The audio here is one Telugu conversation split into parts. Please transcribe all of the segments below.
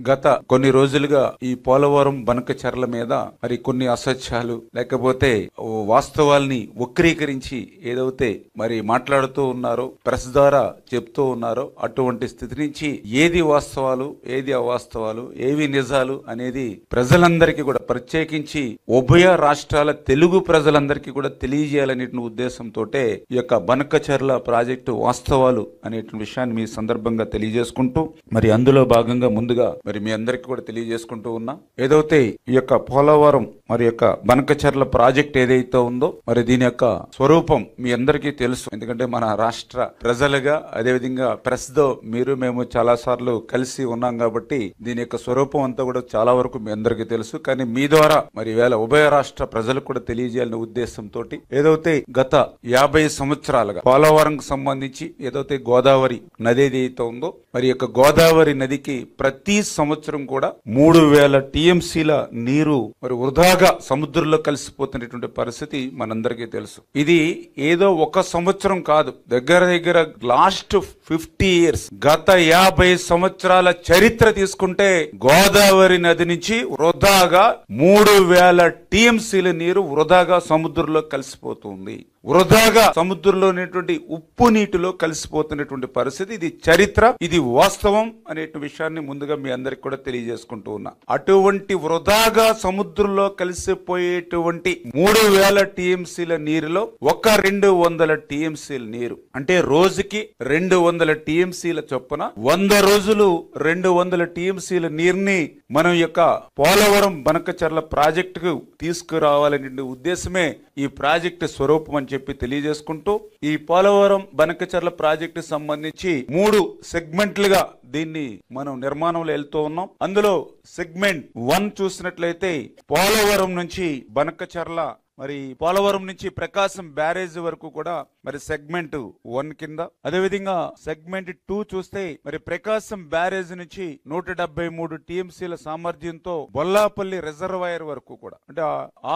గత కొన్ని రోజులుగా ఈ పోలవరం బనకచెర్ల మీద మరి కొన్ని అసత్యాలు లేకపోతే వాస్తవాల్ని వక్రీకరించి ఏదైతే మరి మాట్లాడుతూ ఉన్నారో ప్రెస్ ద్వారా చెప్తూ ఉన్నారో అటువంటి స్థితి నుంచి ఏది వాస్తవాలు ఏది అవాస్తవాలు ఏవి నిజాలు అనేది ప్రజలందరికీ కూడా ప్రత్యేకించి ఉభయ రాష్ట్రాల తెలుగు ప్రజలందరికీ కూడా తెలియజేయాలనే ఉద్దేశంతో ఈ యొక్క బనకచెర్ల ప్రాజెక్టు వాస్తవాలు అనే విషయాన్ని మీ సందర్భంగా తెలియజేసుకుంటూ మరి అందులో భాగంగా ముందుగా మరి మీ అందరికీ కూడా తెలియజేసుకుంటూ ఉన్నా ఏదైతే ఈ యొక్క పోలవరం మరి యొక్క బనకచెర్ల ప్రాజెక్ట్ ఏదైతే ఉందో మరి దీని యొక్క స్వరూపం మీ అందరికీ తెలుసు. ఎందుకంటే మన రాష్ట్ర ప్రజలుగా అదేవిధంగా ప్రెస్ తో మీరు మేము చాలా సార్లు కలిసి ఉన్నాం కాబట్టి దీని యొక్క స్వరూపం అంతా కూడా చాలా వరకు మీ అందరికీ తెలుసు. కానీ మీ ద్వారా మరి వేళ ఉభయ రాష్ట్ర ప్రజలకు కూడా తెలియజేయాలనే ఉద్దేశంతో ఏదైతే గత 50 సంవత్సరాలుగా పోలవరం సంబంధించి ఏదైతే గోదావరి నది ఏదైతే ఉందో మరి యొక్క గోదావరి నదికి ప్రతి సంవత్సరం కూడా 3000 టీఎంసీల నీరు మరి వృధాగా సముద్రంలో కలిసిపోతున్నటువంటి పరిస్థితి మనందరికీ తెలుసు. ఇది ఏదో ఒక సంవత్సరం కాదు, దగ్గర దగ్గర లాస్ట్ 50 ఇయర్స్ గత 50 సంవత్సరాల చరిత్ర తీసుకుంటే గోదావరి నది నుంచి వృధాగా 3000 టీఎంసీల నీరు వృధాగా సముద్రంలో కలిసిపోతుంది. వృధాగా సముద్రంలో ఉప్పు నీటిలో కలిసిపోతున్నటువంటి పరిస్థితి. ఇది చరిత్ర, ఇది వాస్తవం అనే విషయాన్ని ముందుగా మీ అందరికి కూడా తెలియజేసుకుంటూ ఉన్నా. అటువంటి వృధాగా సముద్రంలో కలిసిపోయేటువంటి 3000 టీఎంసీల నీరులో ఒక 200 టీఎంసీల నీరు అంటే రోజుకి 200 టీఎంసీల చొప్పున 100 రోజులు 200 టీఎంసీల నీరుని మనం యొక్క పోలవరం బనకచెర్ల ప్రాజెక్టుకు తీసుకురావాలనే ఉద్దేశమే ఈ ప్రాజెక్టు స్వరూపం అని చెప్పి తెలియజేసుకుంటూ ఈ పోలవరం బనకచెర్ల ప్రాజెక్టు సంబంధించి 3 సెగ్మెంట్లుగా దీన్ని మనం నిర్మాణంలో వెళ్తూ ఉన్నాం. అందులో సెగ్మెంట్ 1 చూసినట్లయితే పోలవరం నుంచి బనకచెర్ల మరి పోలవరం నుంచి ప్రకాశం బ్యారేజ్ వరకు కూడా మరి సెగ్మెంట్ 1 కింద, అదేవిధంగా సెగ్మెంట్ 2 చూస్తే మరి ప్రకాశం బ్యారేజ్ నుంచి 173 టీఎంసీల సామర్థ్యంతో బొల్లాపల్లి రిజర్వాయర్ వరకు కూడా అంటే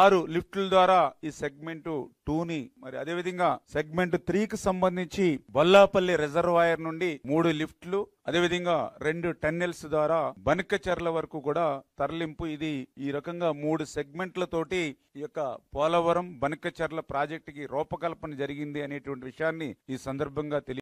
6 లిఫ్టుల ద్వారా ఈ సెగ్మెంట్ 2 ని మరి అదేవిధంగా సెగ్మెంట్ 3 కి సంబంధించి బొల్లాపల్లి రిజర్వాయర్ నుండి 3 లిఫ్ట్లు అదేవిధంగా 2 టన్నెల్స్ ద్వారా బనకచెర్ల వరకు కూడా తరలింపు. ఇది ఈ రకంగా 3 సెగ్మెంట్లతోటి ఈ యొక్క పోలవరం బనకచెర్ల ప్రాజెక్టుకి రూపకల్పన జరిగింది అనేటువంటి విషయాన్ని ఈ సందర్భంగా